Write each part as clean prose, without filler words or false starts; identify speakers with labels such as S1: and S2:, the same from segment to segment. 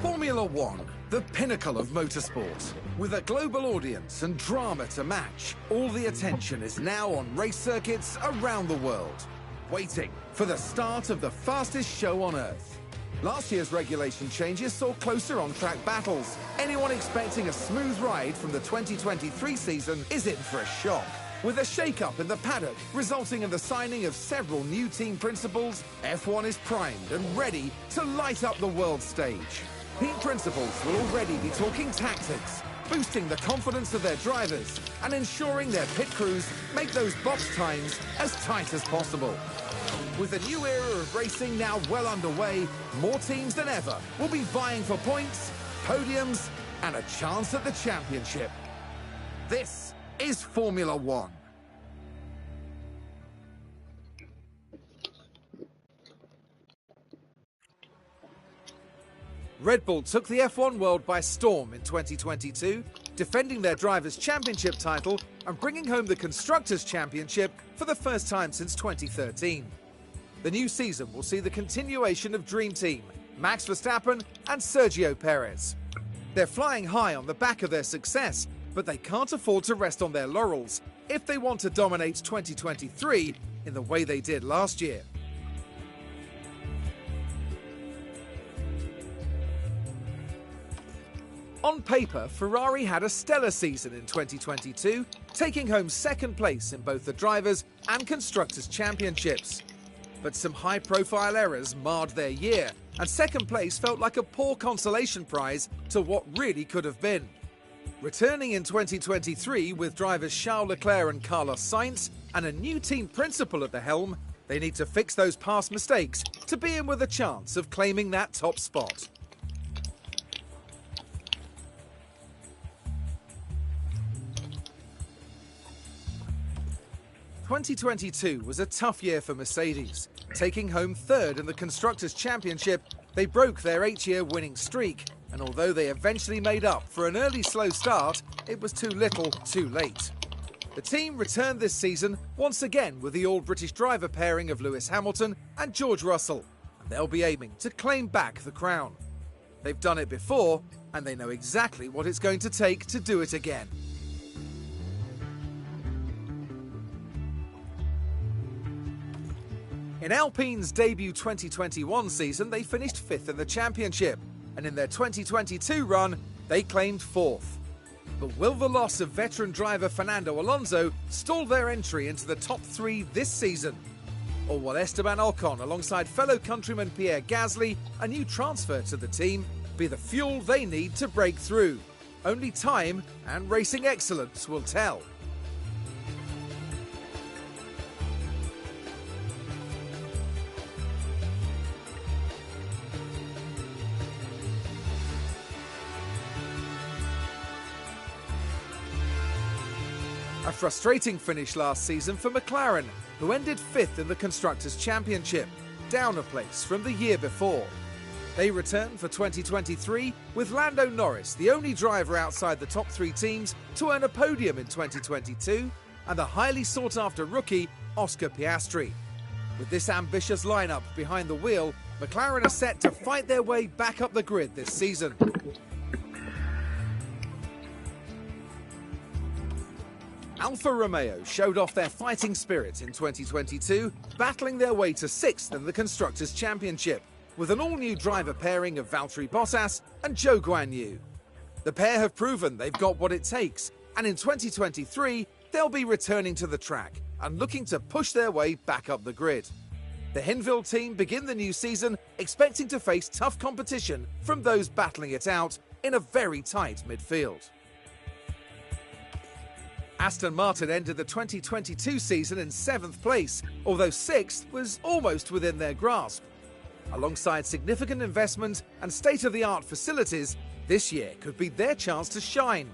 S1: Formula One, the pinnacle of motorsport. With a global audience and drama to match, all the attention is now on race circuits around the world, waiting for the start of the fastest show on Earth. Last year's regulation changes saw closer on-track battles. Anyone expecting a smooth ride from the 2023 season is in for a shock. With a shake-up in the paddock resulting in the signing of several new team principals, F1 is primed and ready to light up the world stage. Team principals will already be talking tactics, boosting the confidence of their drivers and ensuring their pit crews make those box times as tight as possible. With a new era of racing now well underway, more teams than ever will be vying for points, podiums, and a chance at the championship. This is Formula One. Red Bull took the F1 world by storm in 2022, defending their Drivers' Championship title and bringing home the Constructors' Championship for the first time since 2013. The new season will see the continuation of Dream Team, Max Verstappen and Sergio Perez. They're flying high on the back of their success, but they can't afford to rest on their laurels if they want to dominate 2023 in the way they did last year. On paper, Ferrari had a stellar season in 2022, taking home second place in both the Drivers' and Constructors' Championships. But some high-profile errors marred their year, and second place felt like a poor consolation prize to what really could have been. Returning in 2023 with drivers Charles Leclerc and Carlos Sainz and a new team principal at the helm, they need to fix those past mistakes to be in with a chance of claiming that top spot. "2022 was a tough year for Mercedes. Taking home third in the Constructors' Championship, they broke their 8-year winning streak, and although they eventually made up for an early slow start, it was too little, too late. The team returned this season once again with the all-British driver pairing of Lewis Hamilton and George Russell, and they'll be aiming to claim back the crown. They've done it before, and they know exactly what it's going to take to do it again. In Alpine's debut 2021 season, they finished 5th in the championship, and in their 2022 run, they claimed 4th. But will the loss of veteran driver Fernando Alonso stall their entry into the top 3 this season? Or will Esteban Ocon, alongside fellow countryman Pierre Gasly, a new transfer to the team, be the fuel they need to break through? Only time and racing excellence will tell. A frustrating finish last season for McLaren, who ended 5th in the Constructors' Championship, down a place from the year before. They return for 2023 with Lando Norris, the only driver outside the top 3 teams to earn a podium in 2022, and the highly sought-after rookie, Oscar Piastri. With this ambitious lineup behind the wheel, McLaren are set to fight their way back up the grid this season. Alfa Romeo showed off their fighting spirit in 2022, battling their way to 6th in the Constructors' Championship, with an all-new driver pairing of Valtteri Bottas and Zhou Guanyu. The pair have proven they've got what it takes, and in 2023, they'll be returning to the track and looking to push their way back up the grid. The Hinwil team begin the new season expecting to face tough competition from those battling it out in a very tight midfield. Aston Martin ended the 2022 season in 7th place, although 6th was almost within their grasp. Alongside significant investment and state-of-the-art facilities, this year could be their chance to shine.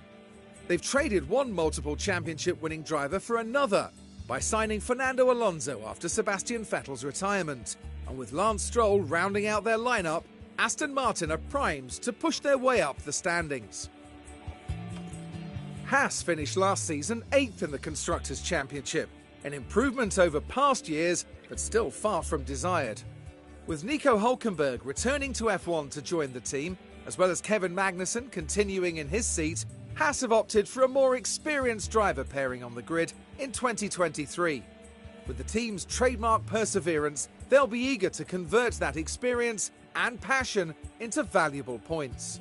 S1: They've traded one multiple championship-winning driver for another by signing Fernando Alonso after Sebastian Vettel's retirement. And with Lance Stroll rounding out their lineup, Aston Martin are primed to push their way up the standings. Haas finished last season 8th in the Constructors' Championship, an improvement over past years, but still far from desired. With Nico Hülkenberg returning to F1 to join the team, as well as Kevin Magnussen continuing in his seat, Haas have opted for a more experienced driver pairing on the grid in 2023. With the team's trademark perseverance, they'll be eager to convert that experience and passion into valuable points.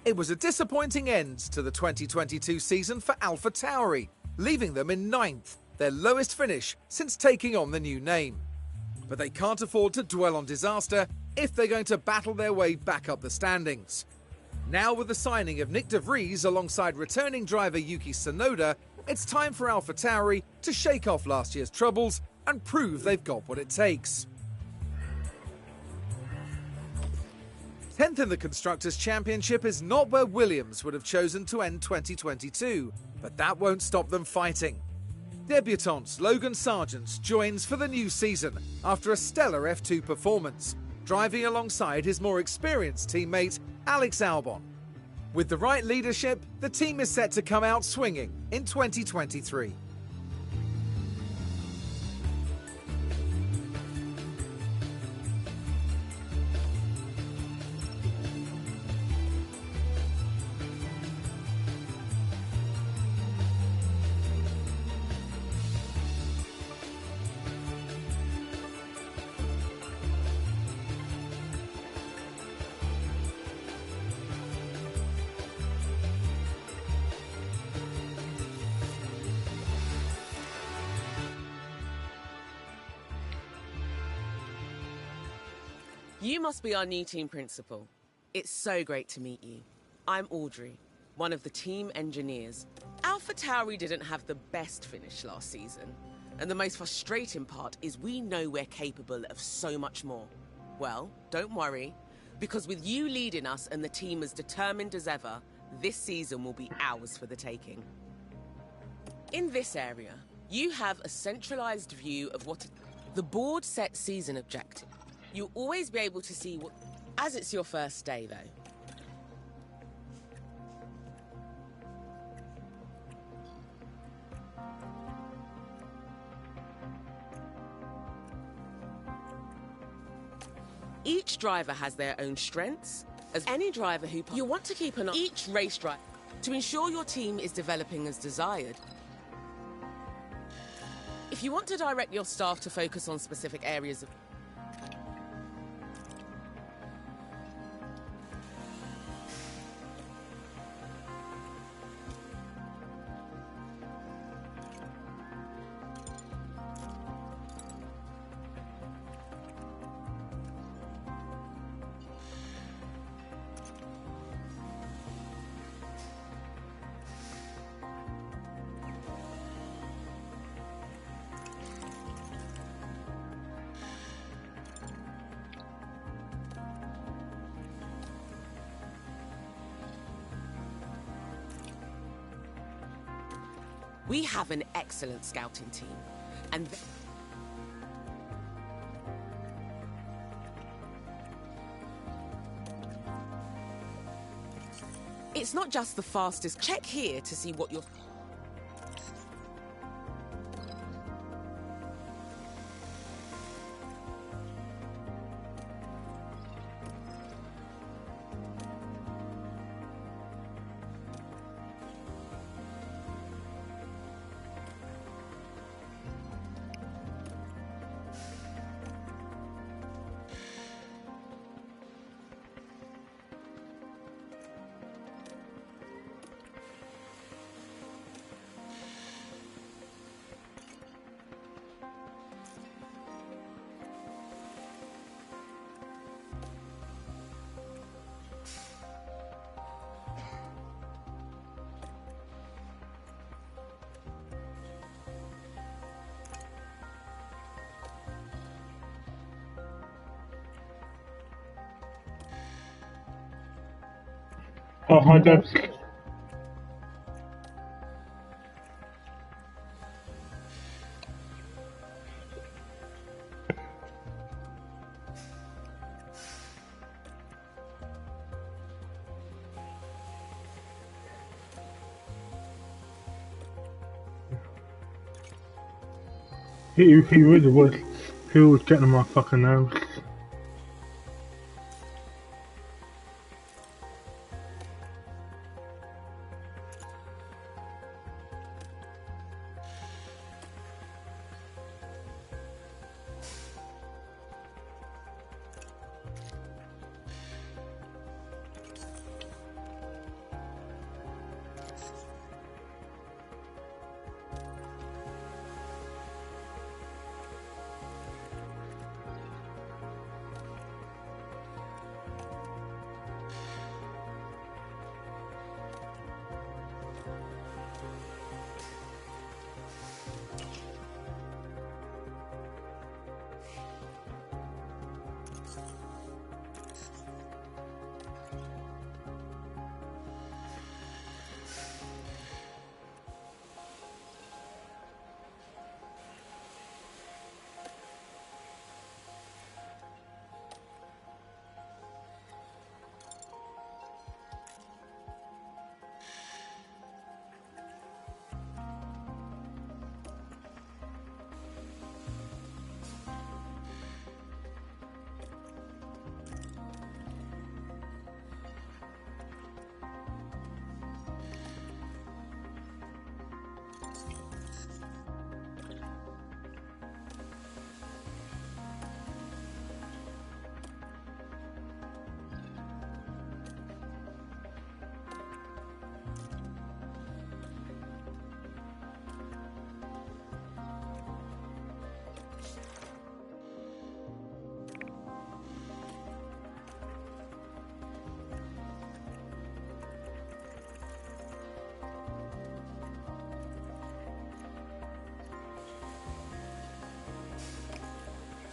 S1: It was a disappointing end to the 2022 season for AlphaTauri, leaving them in 9th, their lowest finish since taking on the new name. But they can't afford to dwell on disaster if they're going to battle their way back up the standings. Now with the signing of Nick De Vries alongside returning driver Yuki Tsunoda, it's time for AlphaTauri to shake off last year's troubles and prove they've got what it takes. 10th in the Constructors' Championship is not where Williams would have chosen to end 2022, but that won't stop them fighting. Debutant Logan Sargent joins for the new season after a stellar F2 performance, driving alongside his more experienced teammate Alex Albon. With the right leadership, the team is set to come out swinging in 2023.
S2: You must be our new team principal. It's so great to meet you. I'm Audrey, one of the team engineers. AlphaTauri didn't have the best finish last season, and the most frustrating part is we know we're capable of so much more. Well, don't worry, because with you leading us and the team as determined as ever, this season will be ours for the taking. In this area, you have a centralized view of what the board set season objective. You'll always be able to see what, as it's your first day though. Each driver has their own strengths, as any driver who you want to keep an eye on each race drive to ensure your team is developing as desired. If you want to direct your staff to focus on specific areas of we have an excellent scouting team, and it's not just the fastest. Check here to see what you're...
S3: Oh, that's he really was. He was getting on my fucking nerves.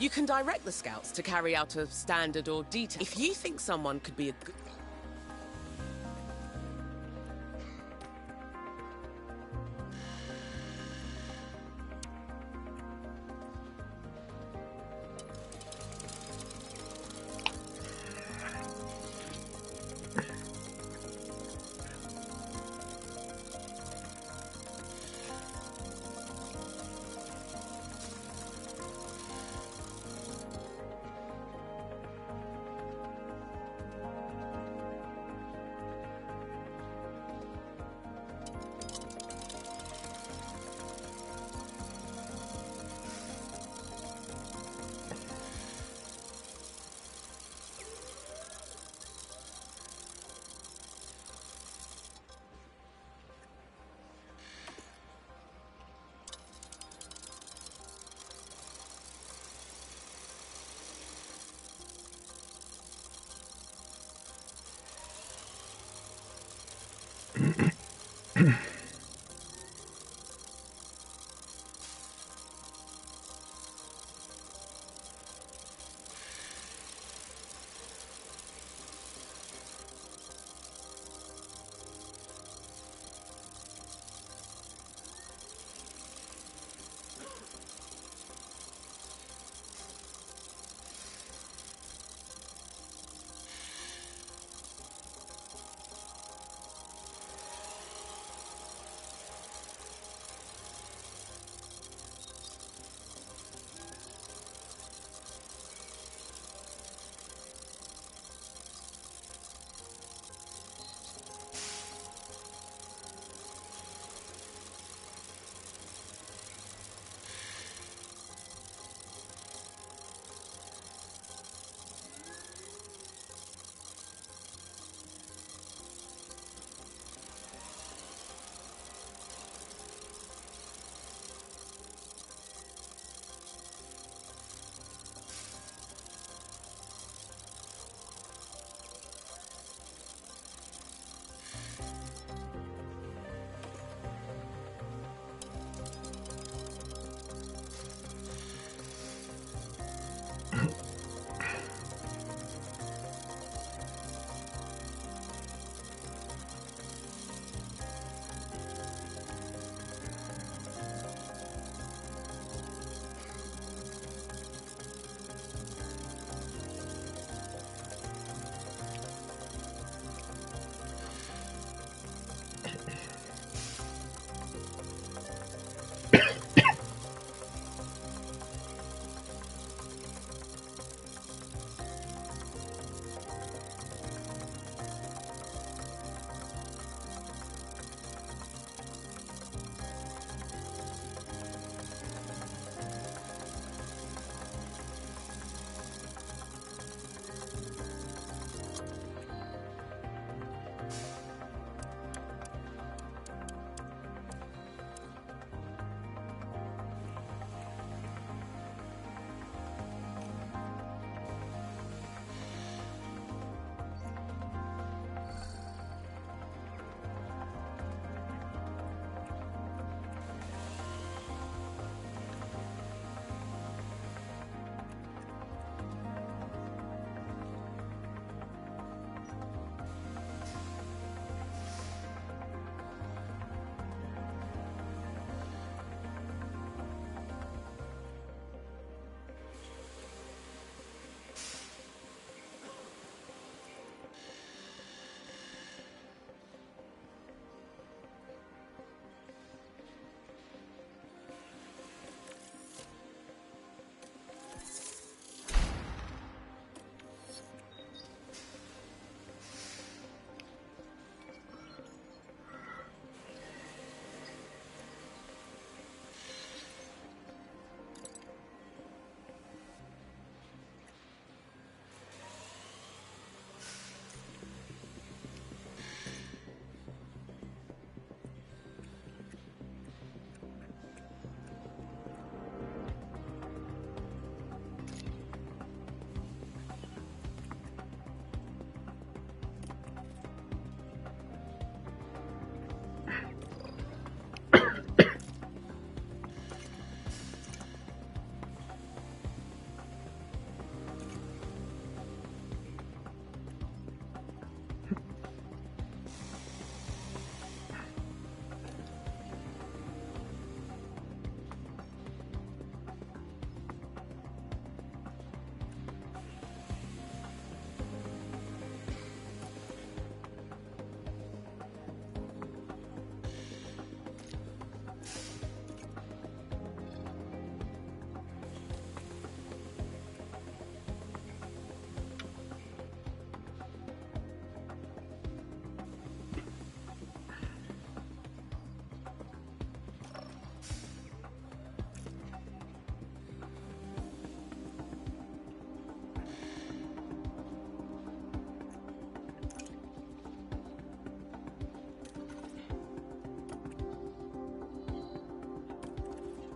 S2: You can direct the scouts to carry out a standard or detail. If you think someone could be a good...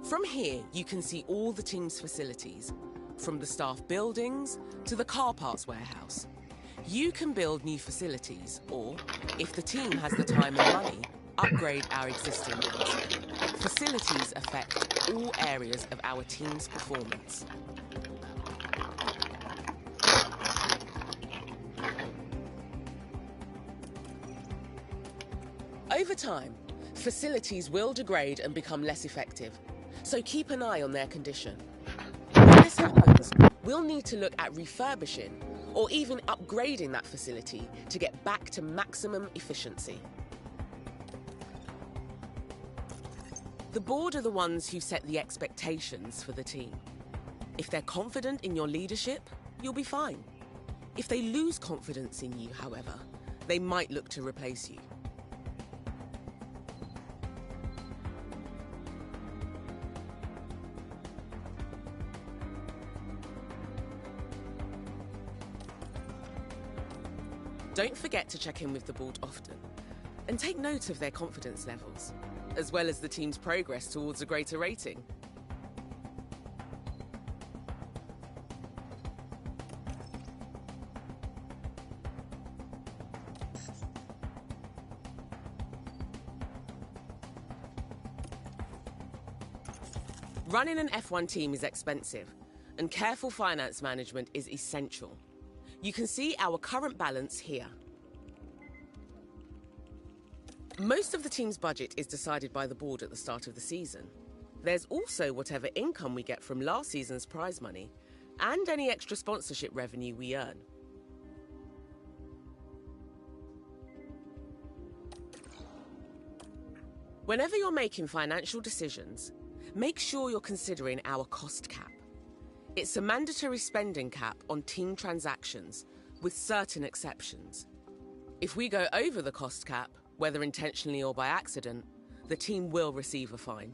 S2: From here, you can see all the team's facilities, from the staff buildings to the car parts warehouse. You can build new facilities, or, if the team has the time and money, upgrade our existing ones. Facilities affect all areas of our team's performance. Over time, facilities will degrade and become less effective, so keep an eye on their condition. When this happens, we'll need to look at refurbishing or even upgrading that facility to get back to maximum efficiency. The board are the ones who set the expectations for the team. If they're confident in your leadership, you'll be fine. If they lose confidence in you, however, they might look to replace you. Don't forget to check in with the board often, and take note of their confidence levels, as well as the team's progress towards a greater rating. Running an F1 team is expensive, and careful finance management is essential. You can see our current balance here. Most of the team's budget is decided by the board at the start of the season. There's also whatever income we get from last season's prize money, and any extra sponsorship revenue we earn. Whenever you're making financial decisions, make sure you're considering our cost cap. It's a mandatory spending cap on team transactions, with certain exceptions. If we go over the cost cap, whether intentionally or by accident, the team will receive a fine.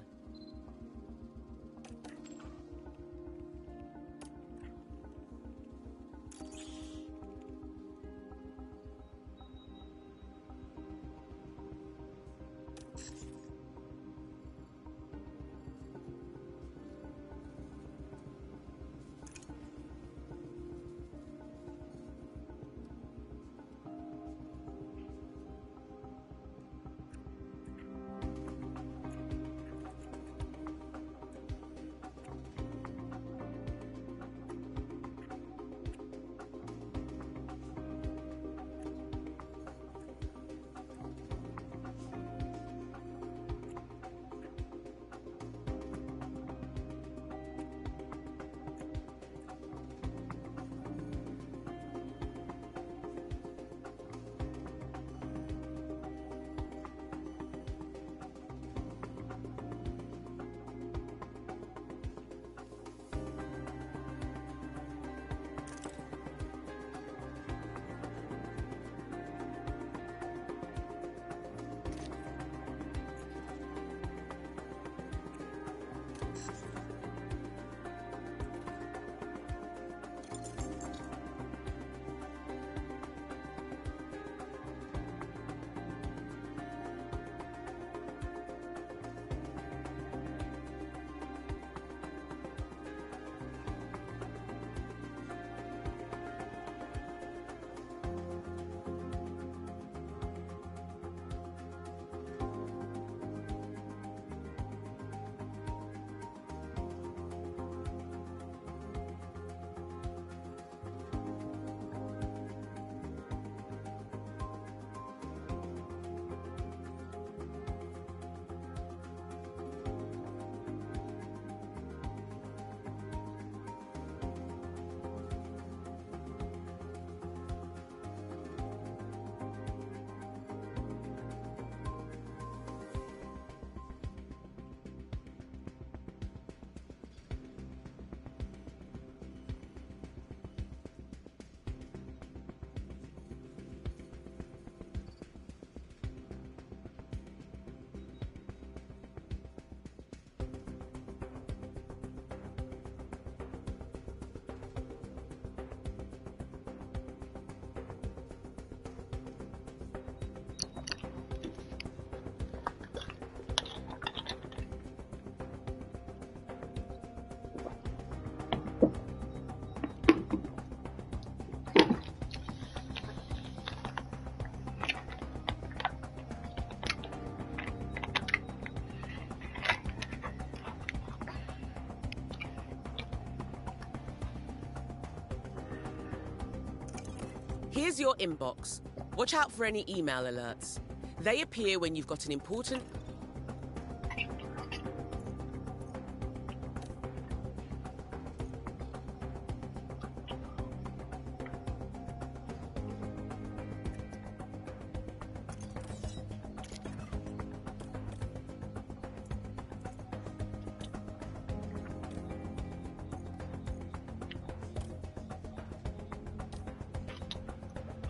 S2: Here's your inbox. Watch out for any email alerts. They appear when you've got an important...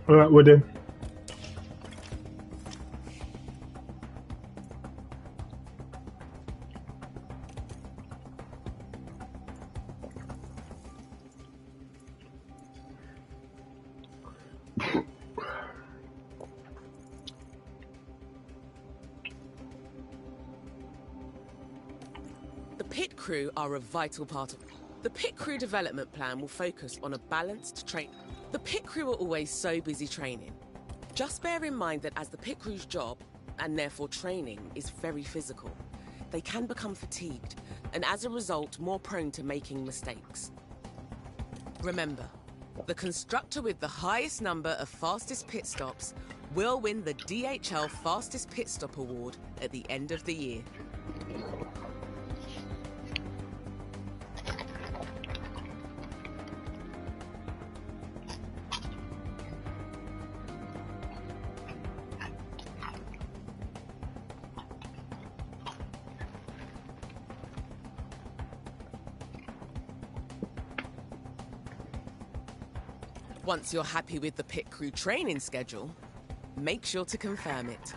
S3: Alright, we're done.
S2: The pit crew are a vital part of... The pit crew development plan will focus on a balanced train... The pit crew are always so busy training. Just bear in mind that as the pit crew's job, and therefore training, is very physical, they can become fatigued, and as a result, more prone to making mistakes. Remember, the constructor with the highest number of fastest pit stops will win the DHL Fastest Pit Stop Award at the end of the year. Once you're happy with the pit crew training schedule, make sure to confirm it.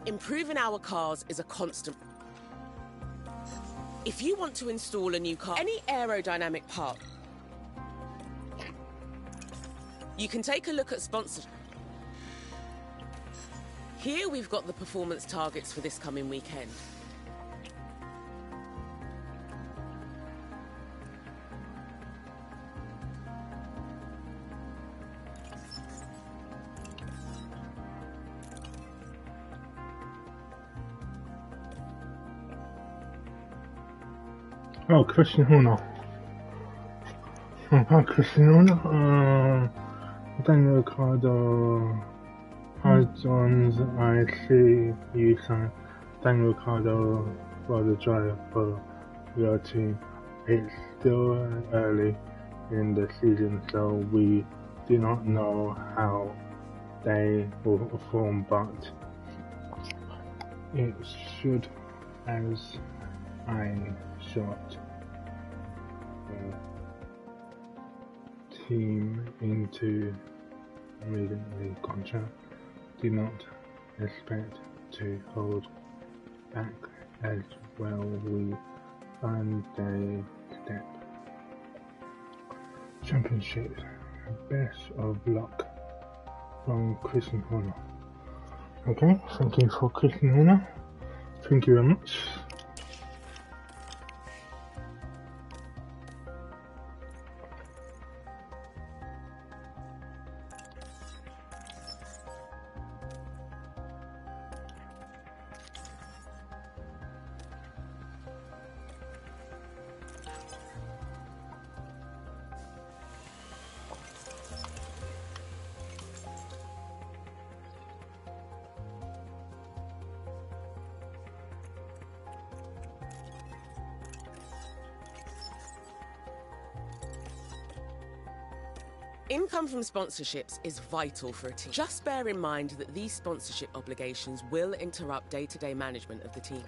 S2: Improving our cars is a constant. If you want to install a new car, any aerodynamic part, you can take a look at sponsors. Here we've got the performance targets for this coming weekend.
S3: Oh, Christian Horner. Oh, Christian Horner. Daniel Ricciardo. Hi, Johns. I see you sign Daniel Ricciardo for the drive for your team. It's still early in the season, so we do not know how they will perform, but it should, as I shot team into immediately contract. Do not expect to hold back as well. We find a step. Championship. Best of luck from Christian Horner. Okay, thank you for Christian Horner. Thank you very much.
S2: Income from sponsorships is vital for a team. Just bear in mind that these sponsorship obligations will interrupt day-to-day management of the team.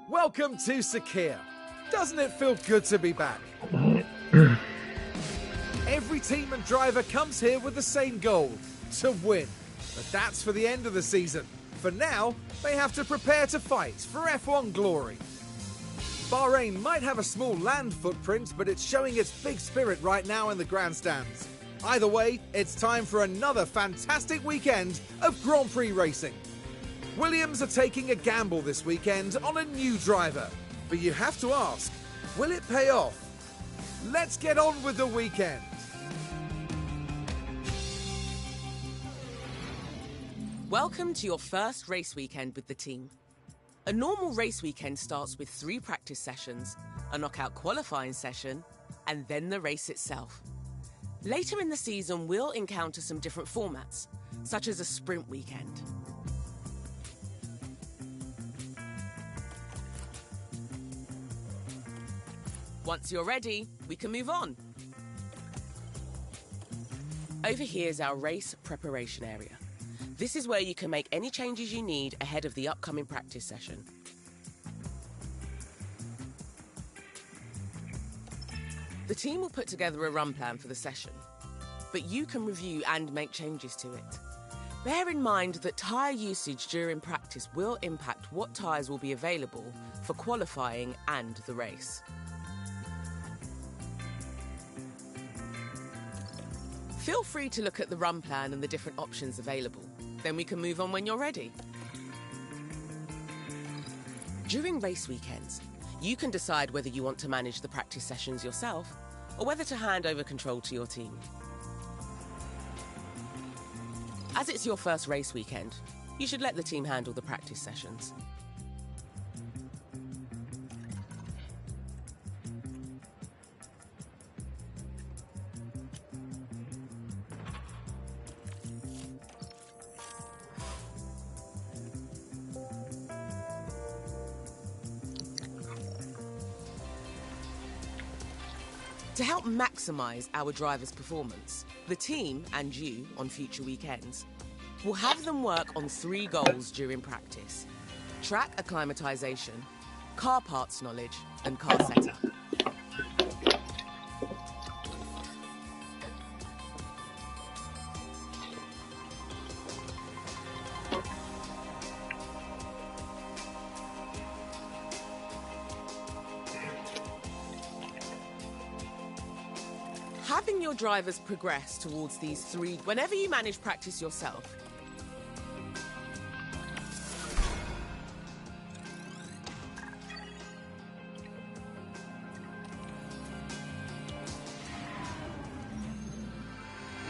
S1: Welcome to Sakhir. Doesn't it feel good to be back? Every team and driver comes here with the same goal, to win. But that's for the end of the season. For now, they have to prepare to fight for F1 glory. Bahrain might have a small land footprint, but it's showing its big spirit right now in the grandstands. Either way, it's time for another fantastic weekend of Grand Prix racing. Williams are taking a gamble this weekend on a new driver. But you have to ask, will it pay off? Let's get on with the weekend.
S2: Welcome to your first race weekend with the team. A normal race weekend starts with 3 practice sessions, a knockout qualifying session, and then the race itself. Later in the season, we'll encounter some different formats, such as a sprint weekend. Once you're ready, we can move on. Over here is our race preparation area. This is where you can make any changes you need ahead of the upcoming practice session. The team will put together a run plan for the session, but you can review and make changes to it. Bear in mind that tyre usage during practice will impact what tyres will be available for qualifying and the race. Feel free to look at the run plan and the different options available. Then we can move on when you're ready. During race weekends, you can decide whether you want to manage the practice sessions yourself or whether to hand over control to your team. As it's your first race weekend, you should let the team handle the practice sessions. To help maximise our drivers' performance, the team, and you on future weekends, will have them work on 3 goals during practice: track acclimatisation, car parts knowledge, and car setup. Having your drivers progress towards these 3, whenever you manage practice yourself,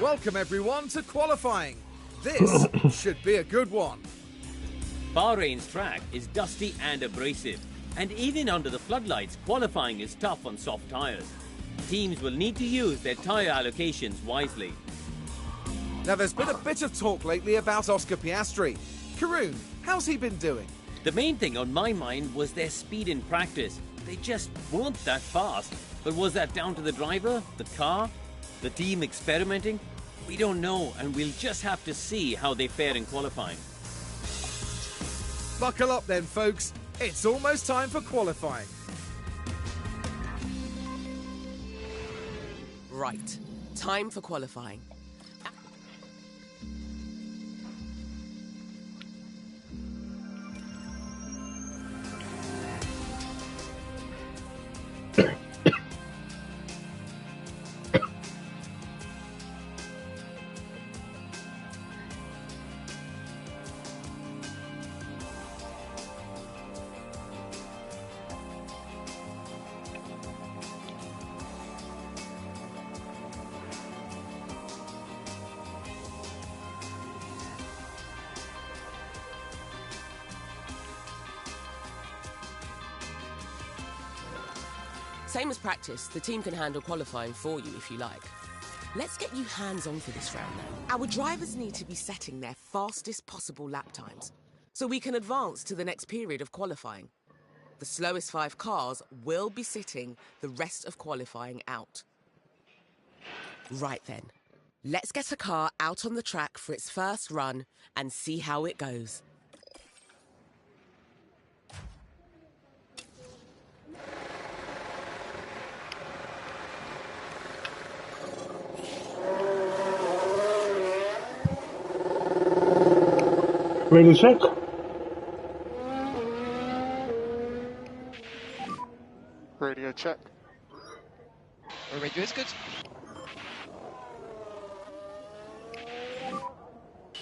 S1: Welcome everyone to qualifying. This should be a good one.
S4: Bahrain's track is dusty and abrasive, and even under the floodlights, qualifying is tough on soft tyres. Teams will need to use their tyre allocations wisely.
S1: Now there's been a bit of talk lately about Oscar Piastri. Karun, how's he been doing?
S4: The main thing on my mind was their speed in practice. They just weren't that fast. But was that down to the driver, the car, the team experimenting? We don't know, and we'll just have to see how they fare in qualifying.
S1: Buckle up then, folks. It's almost time for qualifying.
S2: Right. Time for qualifying. Same as practice, the team can handle qualifying for you if you like. Let's get you hands-on for this round now. Our drivers need to be setting their fastest possible lap times, so we can advance to the next period of qualifying. The slowest 5 cars will be sitting the rest of qualifying out. Right then, let's get a car out on the track for its first run and see how it goes.
S3: Radio check.
S5: Radio check.
S6: Radio is good.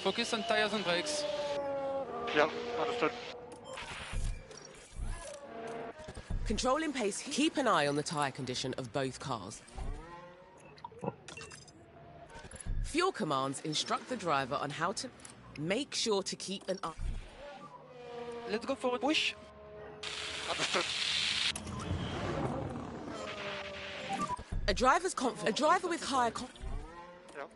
S6: Focus on tires and brakes.
S5: Yep, understood.
S2: Controlling pace, keep an eye on the tyre condition of both cars. Fuel commands instruct the driver on how to make sure to keep an eye.
S6: Let's go for a push.
S5: Understood.
S2: A driver with higher
S5: Yep.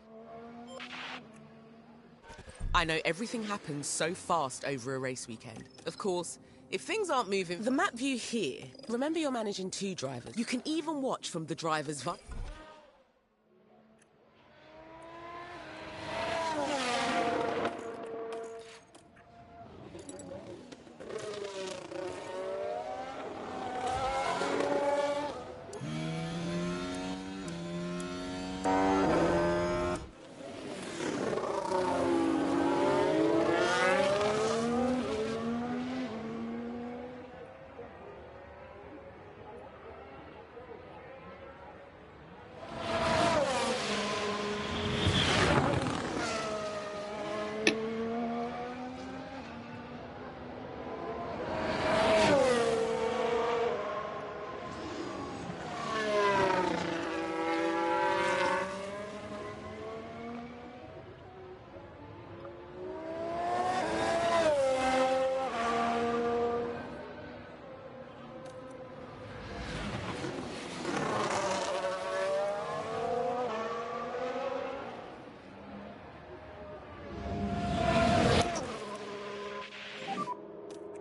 S2: I know everything happens so fast over a race weekend. Of course, if things aren't moving, the map view here, remember you're managing 2 drivers. You can even watch from the driver's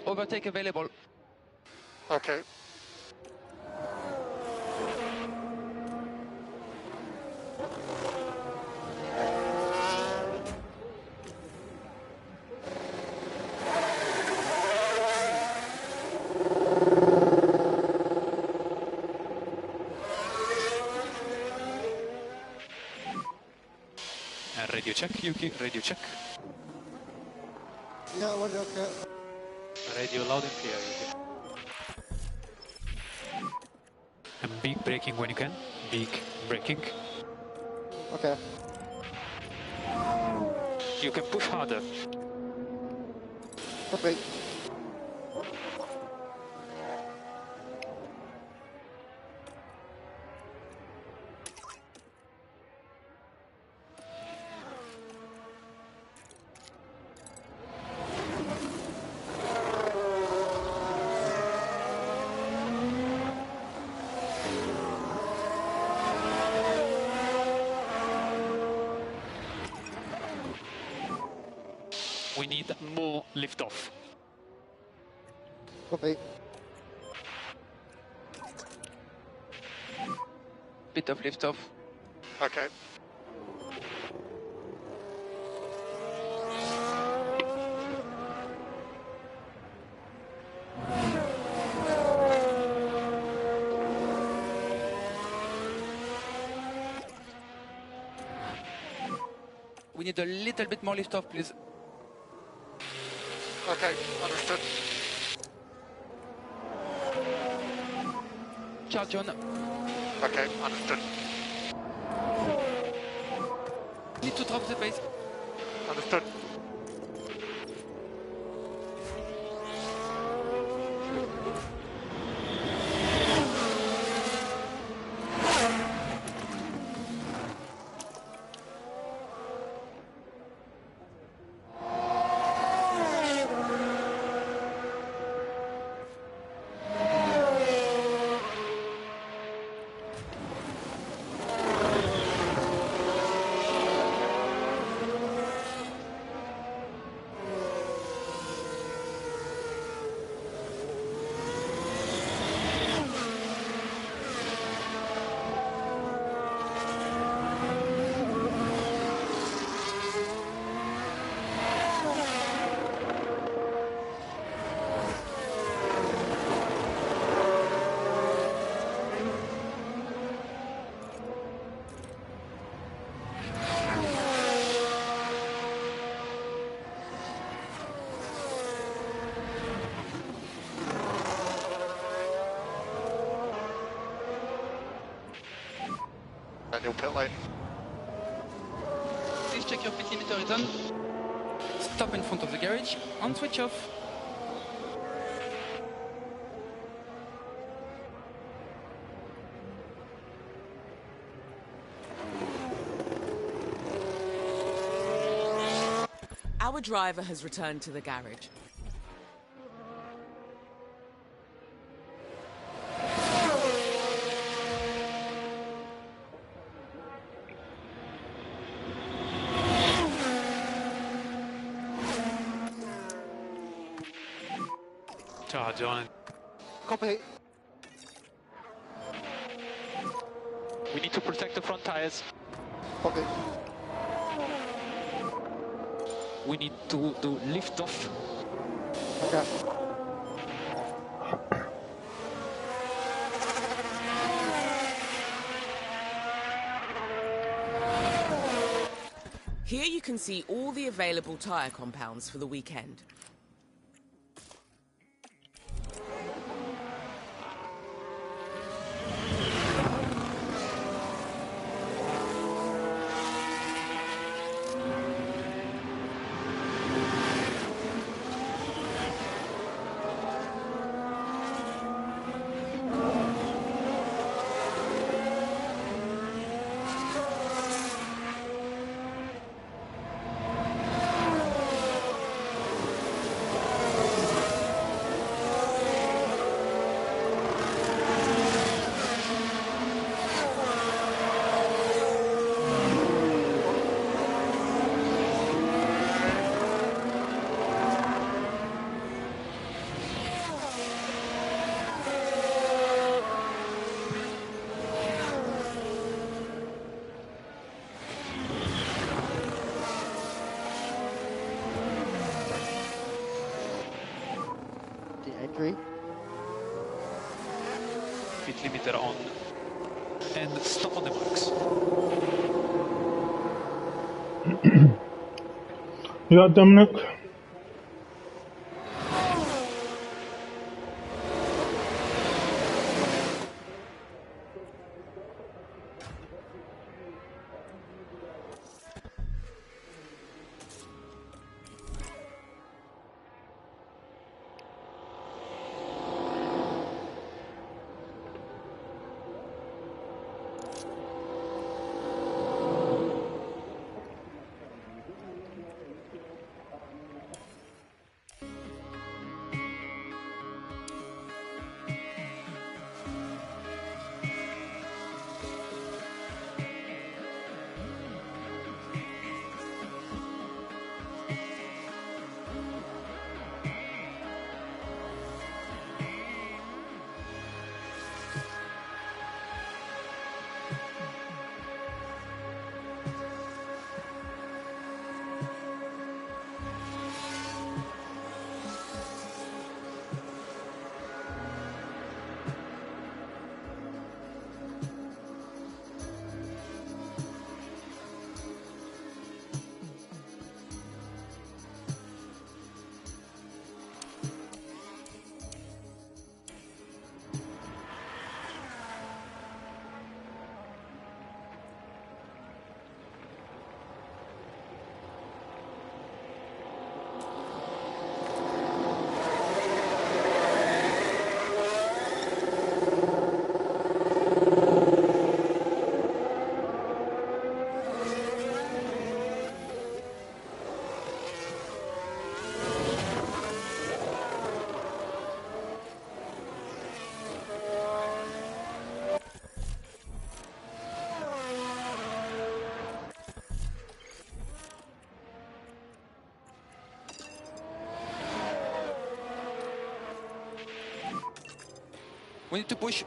S6: Overtake available.
S5: Okay.
S6: Radio check, Yuki. Radio check.
S5: Yeah, okay.
S6: Radio loud and clear, Yuki. And big braking when you can. Big braking.
S5: Okay.
S6: You can push harder.
S5: Okay.
S6: We need more liftoff.
S5: Copy.
S7: Bit of liftoff.
S5: Okay.
S7: We need a little bit more liftoff, please.
S5: Okay, understood.
S7: Charge on.
S5: Okay, understood.
S7: Need to drop the pace.
S5: Understood. New pit lane.
S7: Please check your pit limiter is on. Stop in front of the garage and switch off.
S2: Our driver has returned to the garage.
S6: Charge on.
S5: Copy.
S6: We need to protect the front tires.
S5: Copy.
S6: We need to do liftoff.
S5: Okay.
S2: Here you can see all the available tyre compounds for the weekend.
S5: De-entry.
S6: Pit limiter on. And stop on the marks.
S3: You got Dominic?
S7: We need to push.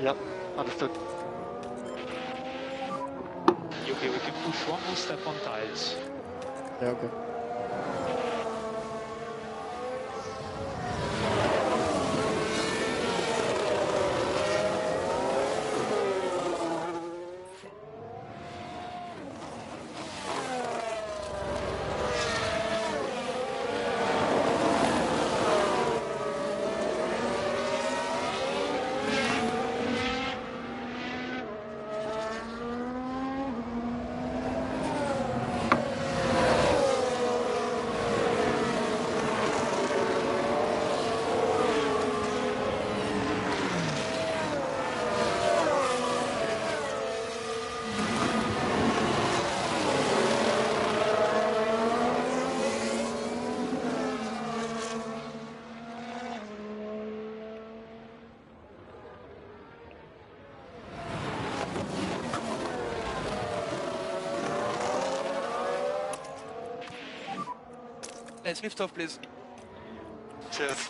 S5: Yep, understood.
S6: Okay, we can push one more step on tires.
S5: Yeah, okay.
S7: Let's lift off, please.
S5: Cheers.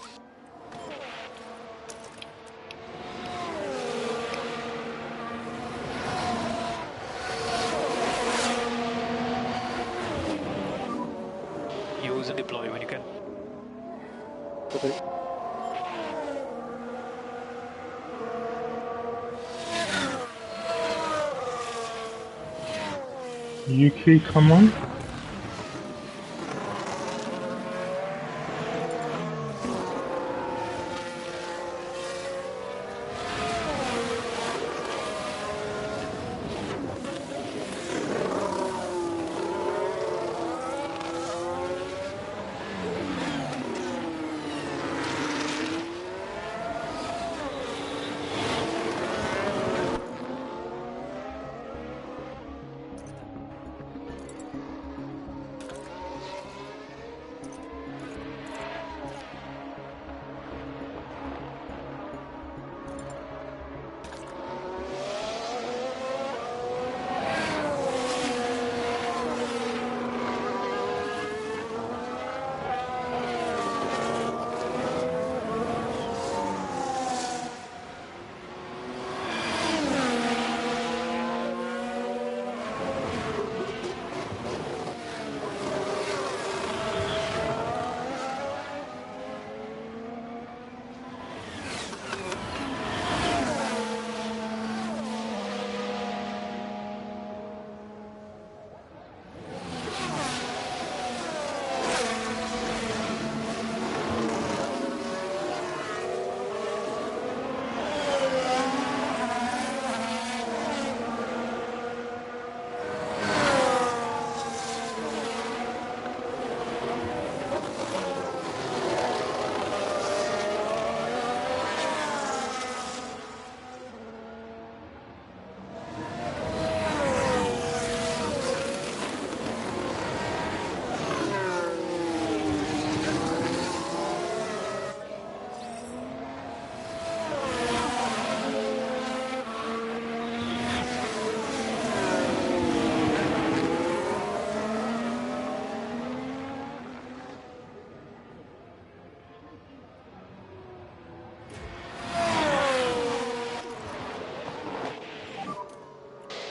S6: Use and deploy when you can.
S5: Okay.
S3: Yuki, come on.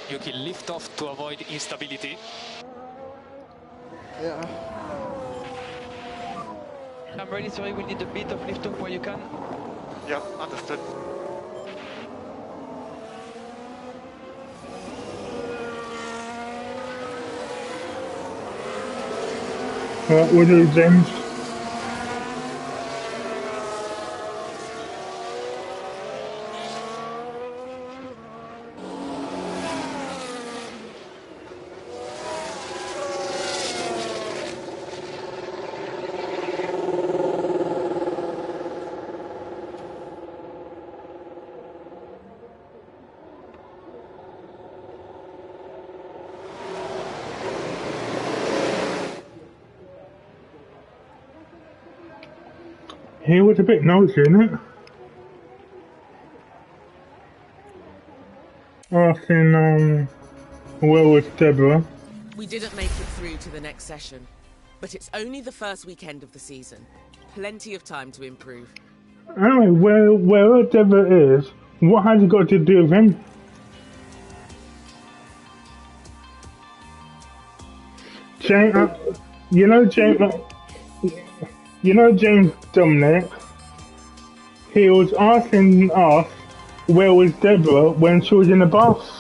S6: You can lift off to avoid instability.
S5: Yeah.
S7: I'm really sorry, we need a bit of lift off where you can.
S5: Yeah, understood.
S3: Alright, we'll do James. He was a bit nosy, isn't it? Asking, where was Deborah?
S2: We didn't make it through to the next session, but it's only the first weekend of the season. Plenty of time to improve.
S3: Anyway, wherever it is, what has it got to do with him? James, James Dominic. He was asking us where was Deborah when she was in the bus.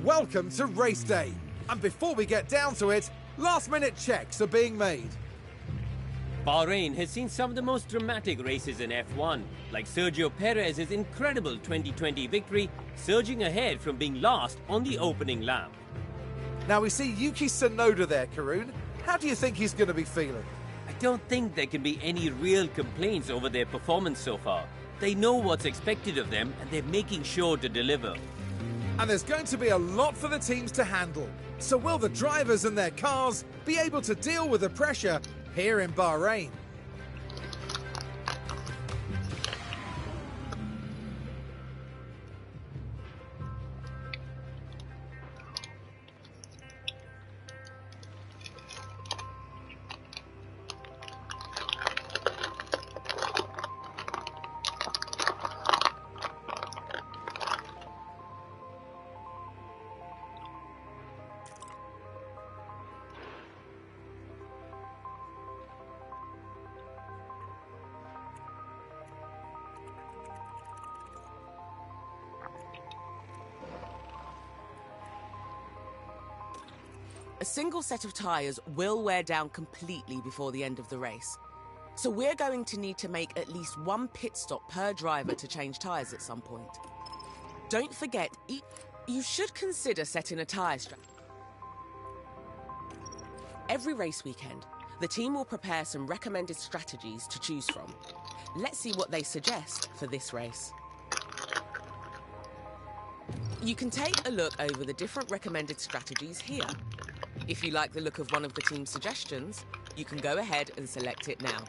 S1: Welcome to race day. And before we get down to it, last-minute checks are being made.
S4: Bahrain has seen some of the most dramatic races in F1, like Sergio Perez's incredible 2020 victory, surging ahead from being last on the opening lap.
S1: Now we see Yuki Tsunoda there, Karun. How do you think he's going to be feeling?
S4: I don't think there can be any real complaints over their performance so far. They know what's expected of them and they're making sure to deliver.
S1: And there's going to be a lot for the teams to handle. So will the drivers and their cars be able to deal with the pressure here in Bahrain?
S2: A single set of tyres will wear down completely before the end of the race. So we're going to need to make at least one pit stop per driver to change tyres at some point. Don't forget, you should consider setting a tyre strap. Every race weekend, the team will prepare some recommended strategies to choose from. Let's see what they suggest for this race. You can take a look over the different recommended strategies here. If you like the look of one of the team's suggestions, you can go ahead and select it now.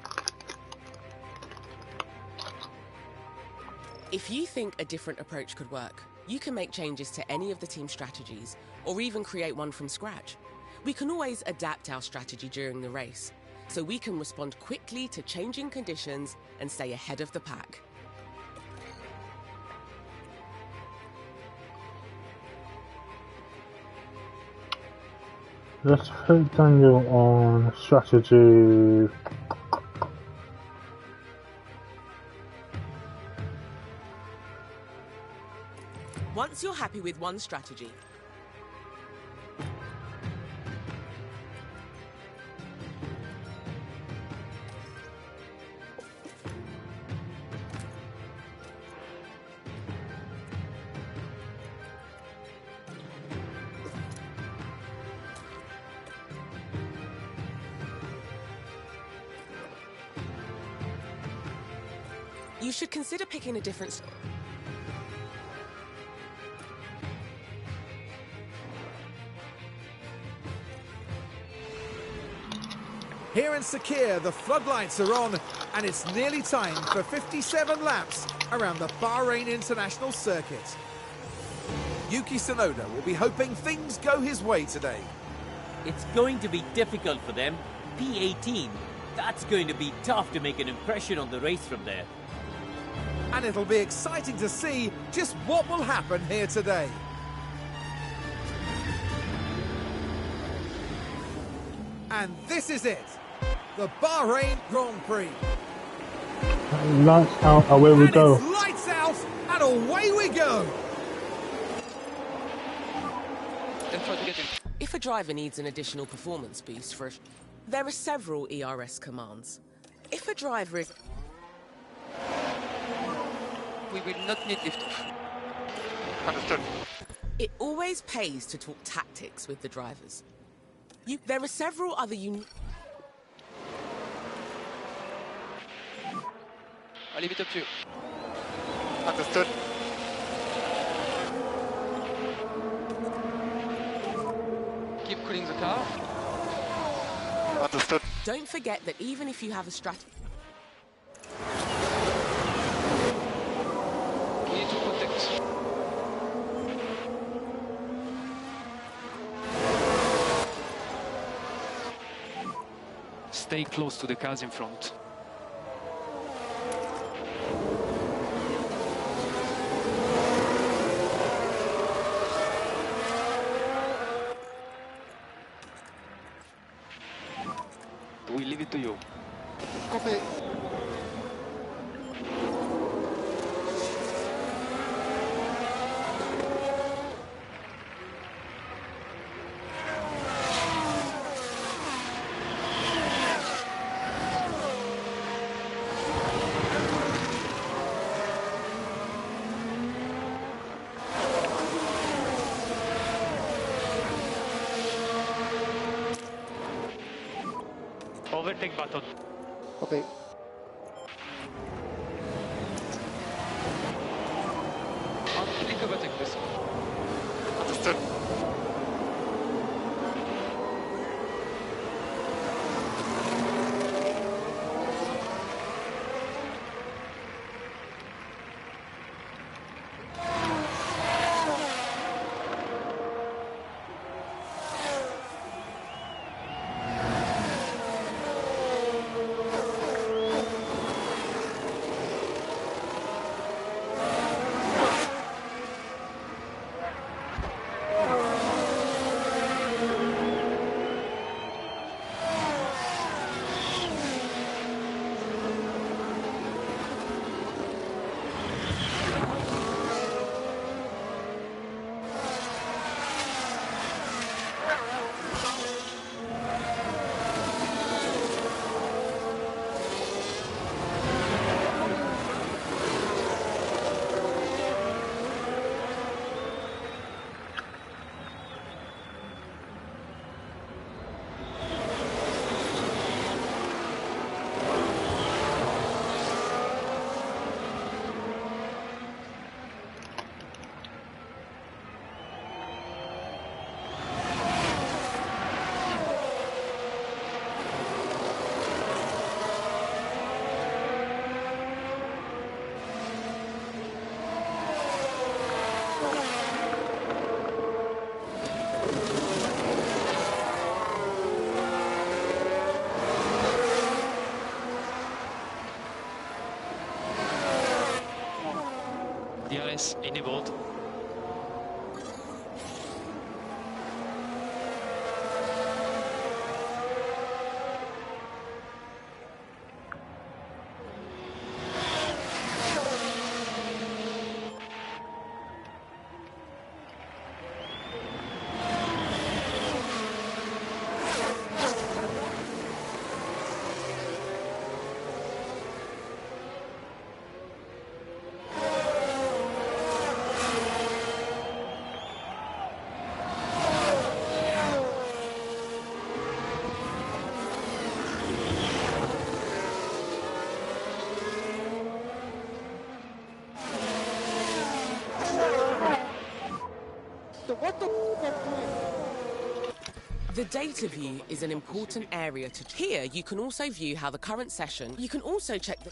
S2: If you think a different approach could work, you can make changes to any of the team's strategies, or even create one from scratch. We can always adapt our strategy during the race, so we can respond quickly to changing conditions and stay ahead of the pack.
S3: Let's put Daniel on strategy.
S2: Once you're happy with one strategy, you should consider picking a different...
S1: Here in Sakhir, the floodlights are on, and it's nearly time for 57 laps around the Bahrain International Circuit. Yuki Tsunoda will be hoping things go his way today.
S4: It's going to be difficult for them. P18, that's going to be tough to make an impression on the race from there.
S1: And it'll be exciting to see just what will happen here today. And this is it, the Bahrain Grand Prix.
S3: Lights out, away we go.
S1: It's lights out, and away we go.
S7: Then try to get in.
S2: If a driver needs an additional performance boost there are several ERS commands. If a driver is...
S7: We will not need liftoff.
S5: Understood.
S2: It always pays to talk tactics with the drivers. There are several other
S7: I'll leave it up to you.
S5: Understood.
S7: Keep cooling the car.
S5: Understood.
S2: Don't forget that even if you have a strategy...
S7: We need to protect.
S6: Stay close to the cars in front. We leave it to you.
S5: Copy.
S6: Overtake button.
S5: Copy.
S7: Click overtake, please.
S5: Understood.
S6: DRS enabled.
S2: The data view is an important area to... Here, you can also view how the current session... You can also check the...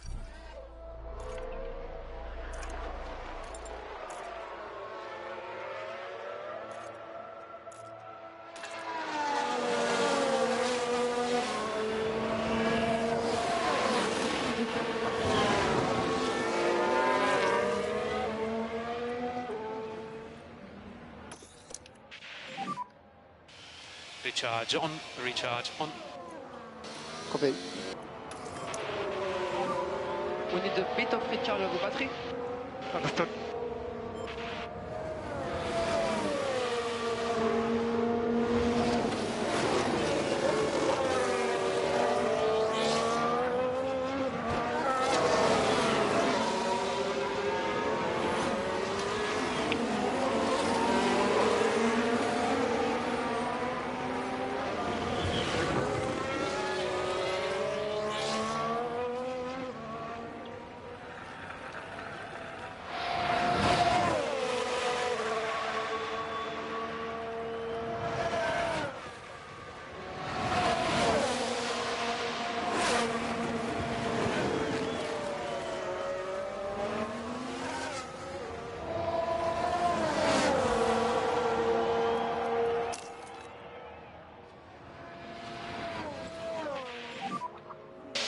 S6: Recharge on, recharge on.
S5: Copy.
S7: We need a bit of recharge of the battery.
S5: Understood.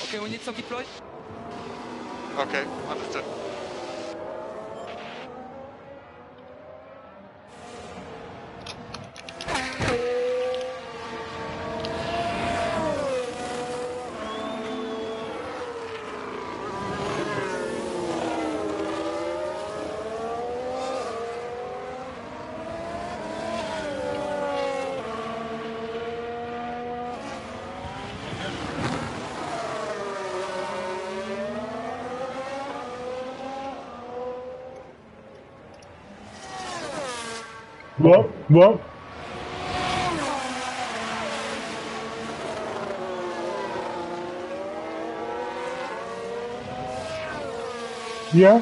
S7: Okay, we need some deploy.
S5: Okay, understood.
S3: What? Yeah?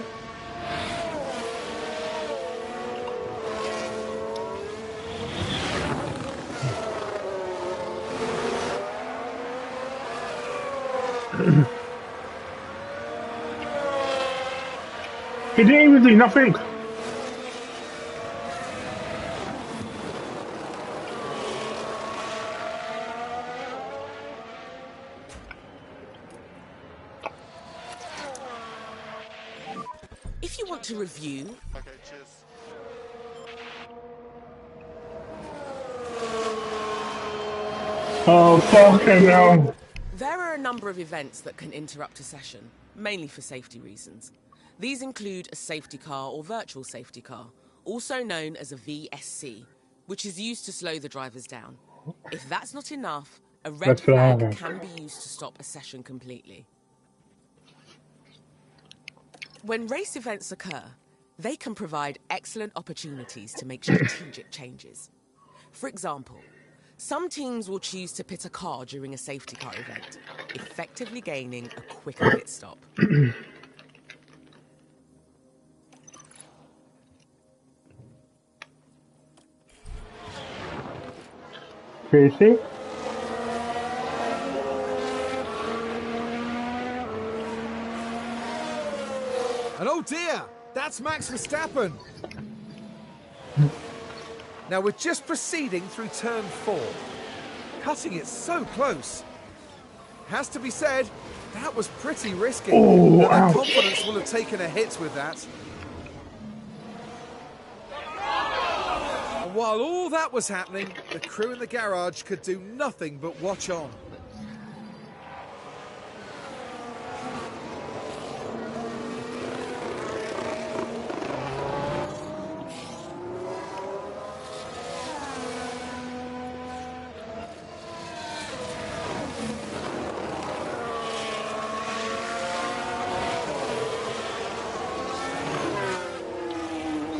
S3: He didn't even do nothing.
S2: If you want to review,
S5: Okay, cheers.
S3: Oh, fucking hell.
S2: there are a number of events that can interrupt a session, mainly for safety reasons. These include a safety car or virtual safety car, also known as a VSC, which is used to slow the drivers down. If that's not enough, a red
S3: That's what I
S2: flag
S3: have.
S2: can be used to stop a session completely. When race events occur, they can provide excellent opportunities to make strategic changes. For example, some teams will choose to pit a car during a safety car event, effectively gaining a quicker pit stop.
S3: Seriously?
S1: And oh dear, that's Max Verstappen. Now we're just proceeding through turn 4. Cutting it so close. Has to be said, that was pretty risky.
S3: Oh,
S1: Now, their
S3: ouch.
S1: confidence will have taken a hit with that. And while all that was happening, the crew in the garage could do nothing but watch on.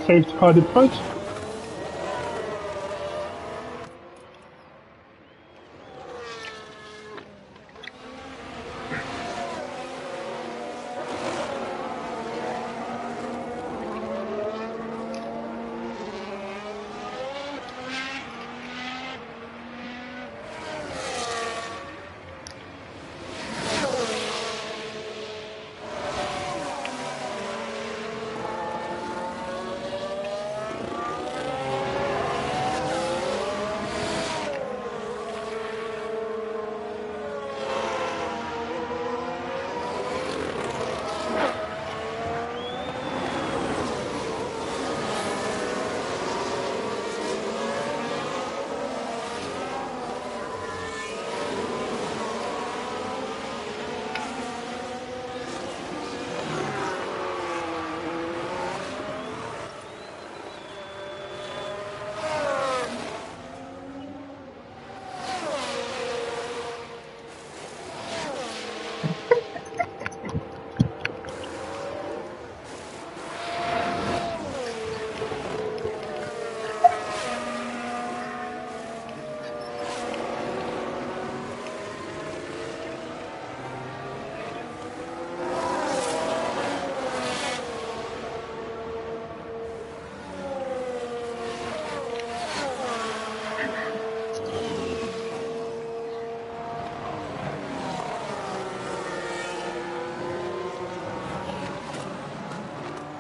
S3: Safety car deployed.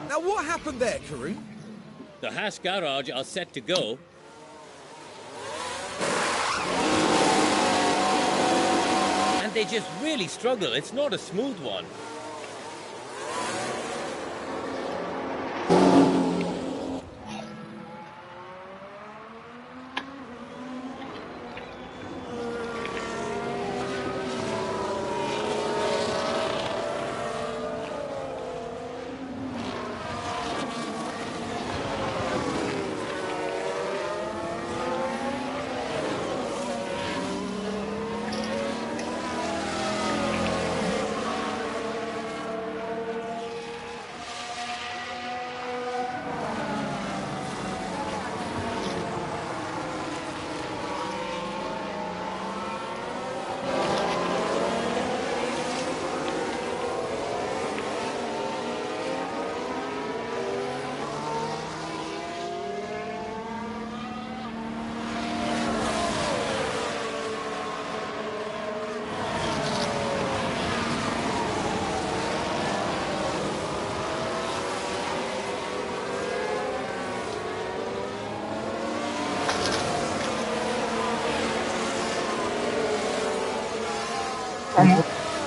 S1: Now what happened there, Karun?
S4: The Haas garage are set to go. And they just really struggle. It's not a smooth one.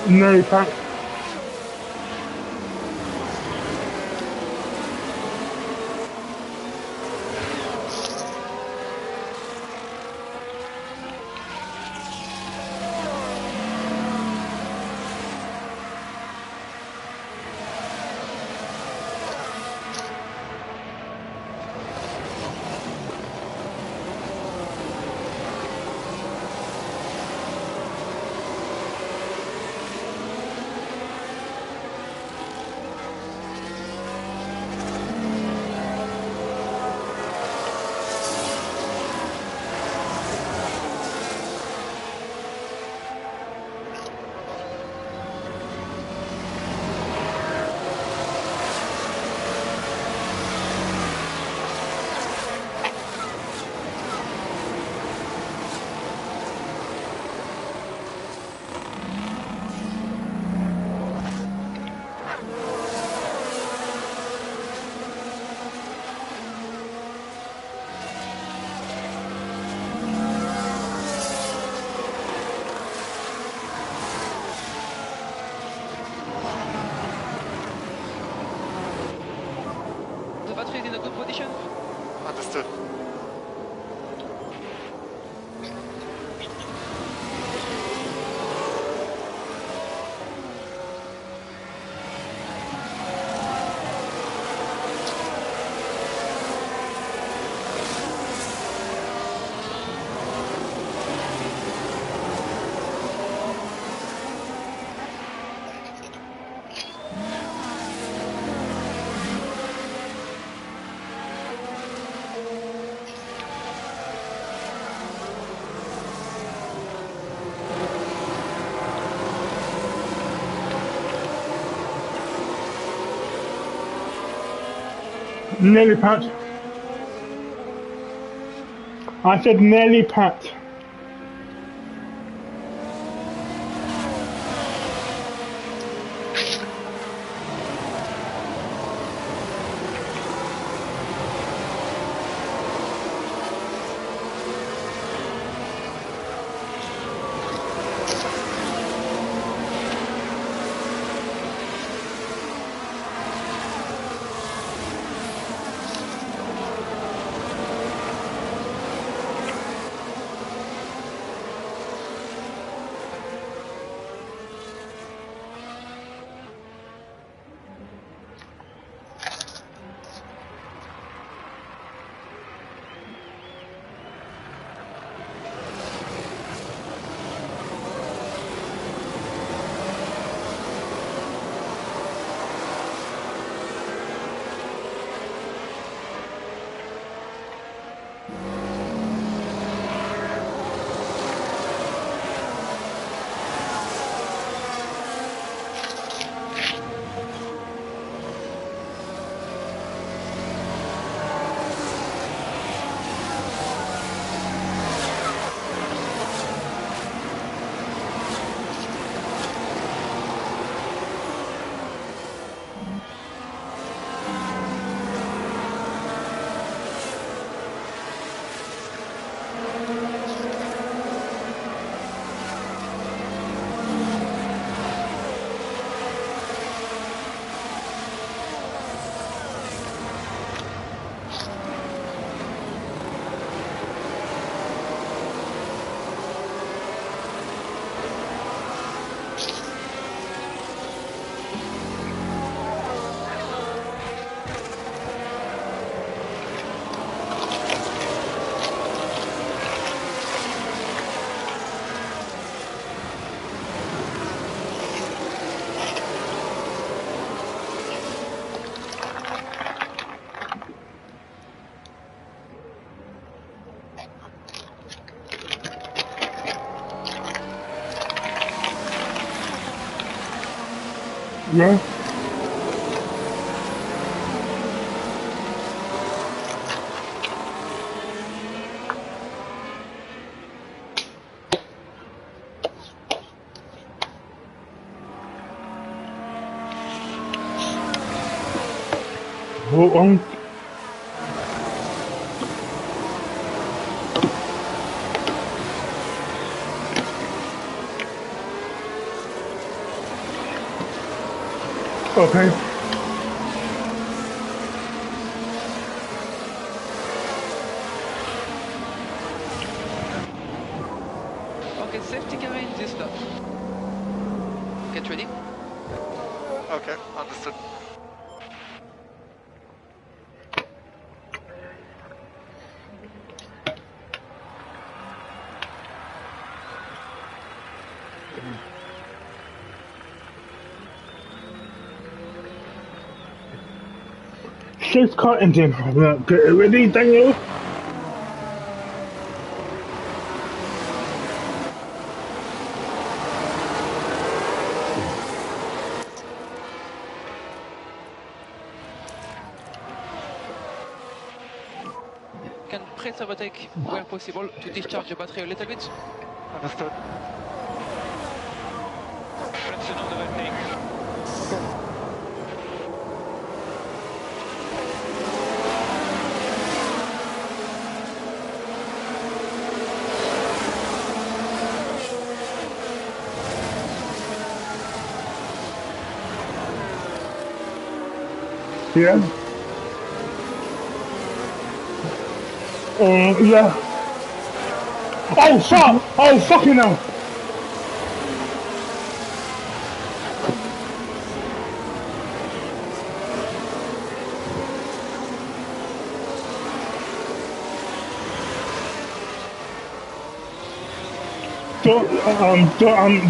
S3: Nearly packed.
S7: The battery is in a good position.
S5: Understood.
S3: Nearly packed. I said nearly packed. Yeah. Hold on. Okay.
S7: Okay, safety car in this lap. Get ready.
S5: Okay, understood.
S3: Shift car engine. Get it ready, Daniel.
S7: Can press overtake where possible to discharge the battery a little bit.
S5: Understood.
S6: Press another overtake.
S3: Yeah. Yeah. Oh fuck! Oh fucking hell!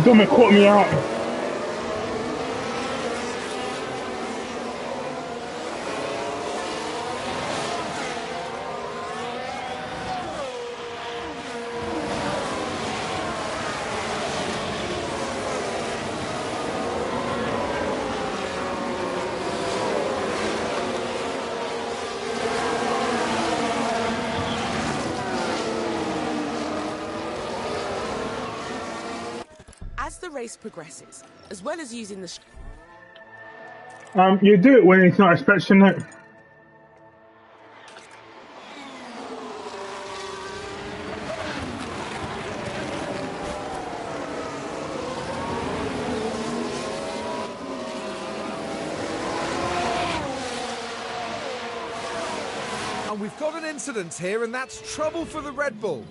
S3: Dominic caught me out.
S2: As the race progresses, as well as using the
S3: You do it when he's not expecting it.
S1: And we've got an incident here, and that's trouble for the Red Bull.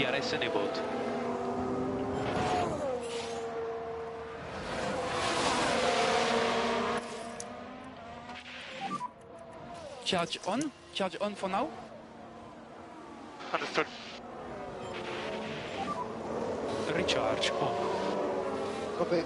S6: DRS enabled.
S7: Charge on for now.
S5: Understood.
S6: Recharge on.
S5: Copy.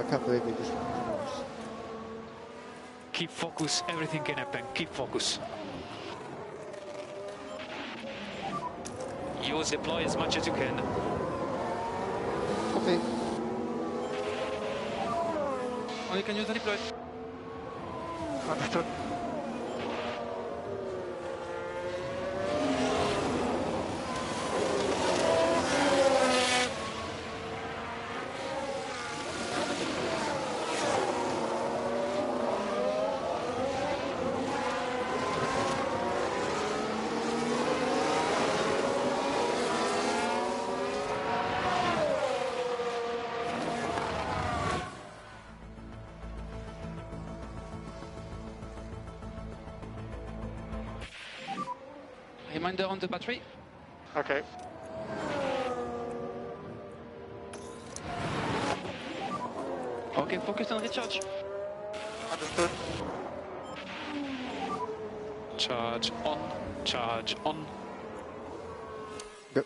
S8: I can't believe we just lost.
S6: Keep focus, everything can happen. Keep focus. Use deploy as much as you can.
S8: Copy.
S7: Oh, you can use the deploy.
S5: Understood.
S7: Reminder on the battery.
S5: Okay.
S7: Okay, focus on recharge.
S5: Understood.
S6: Charge on, charge on.
S8: Go.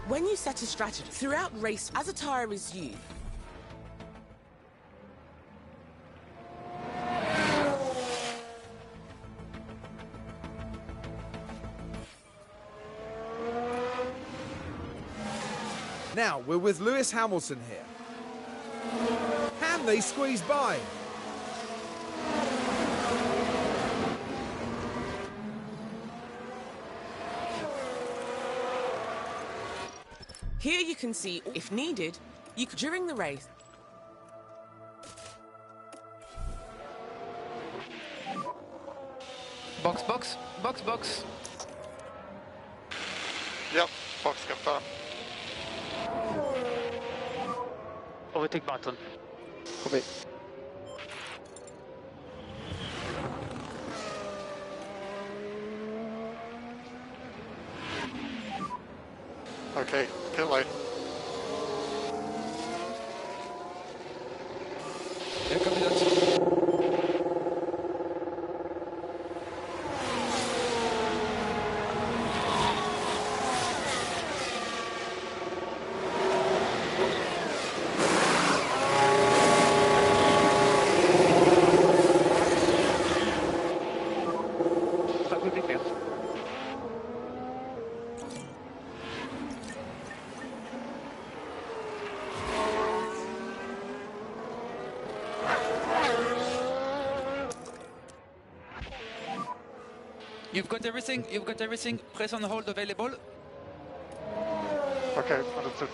S2: When you set a strategy throughout race, as a tyre is used,
S1: Now we're with Lewis Hamilton here. Can they squeeze by?
S2: here you can see, if needed, you could during the race.
S7: Box, box, box, box.
S5: Yep, box confirmed.
S6: Overtake button.
S8: Copy.
S5: Okay, pit lane.
S7: Yeah, copy that.
S6: That will be clear.
S7: You've got everything. You've got everything. Press and hold available.
S5: Okay, understood.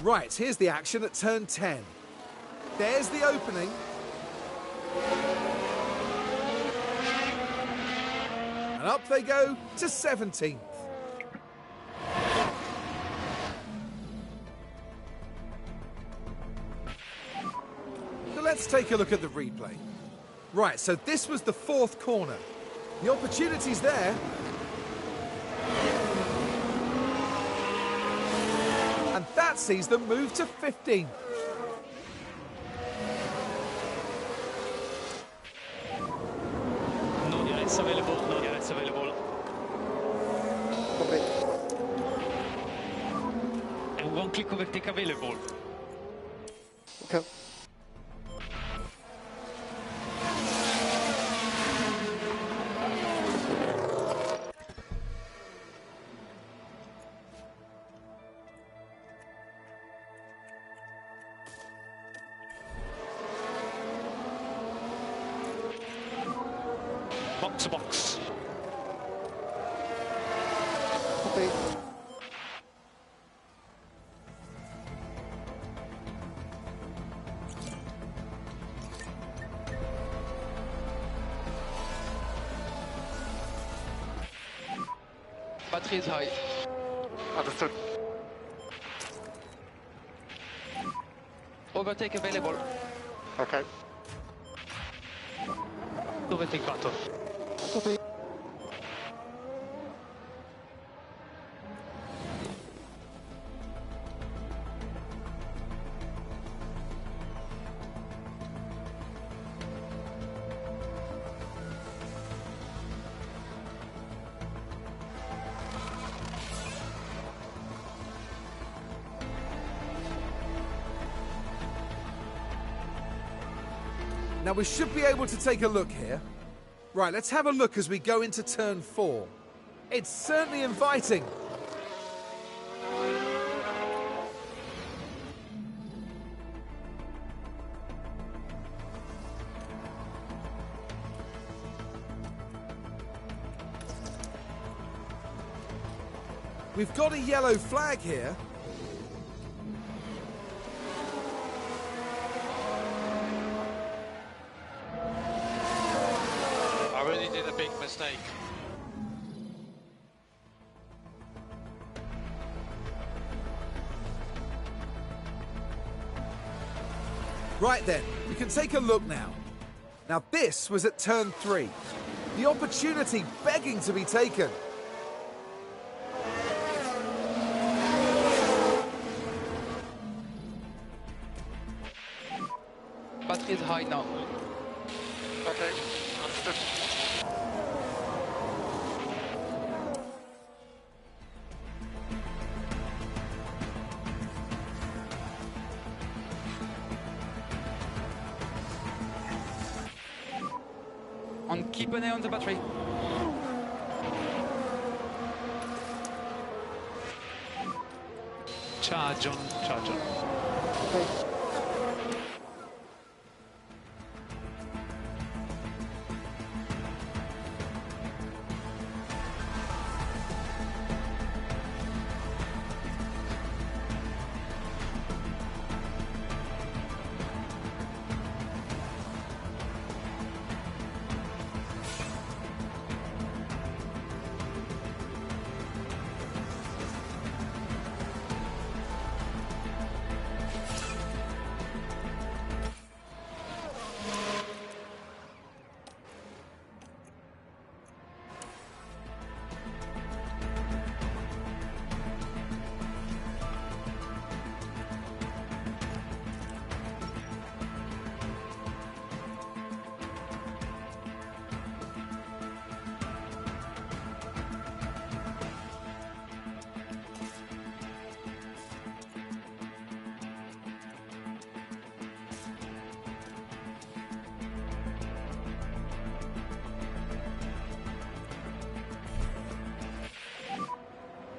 S1: Right, here's the action at turn 10. There's the opening. And up they go to 17th. So let's take a look at the replay. Right, so this was the fourth corner. The opportunity's there. And that sees them move to 15th.
S6: No DRS available, no DRS available.
S8: Copy.
S6: And one click overtake available.
S8: Okay.
S6: Box to box.
S8: Copy.
S7: Battery is high.
S5: Understood.
S7: Overtake available.
S5: Okay.
S6: Overtake button.
S8: Copy.
S1: Now we should be able to take a look here. Right, let's have a look as we go into turn 4. It's certainly inviting. We've got a yellow flag here.
S6: I really did a big mistake.
S1: Right then, we can take a look now. Now this was at turn 3. The opportunity begging to be taken.
S7: Battery is high now.
S5: Okay, understood.
S7: And keep an eye on the battery.
S6: Charge on, charge on.
S8: Okay.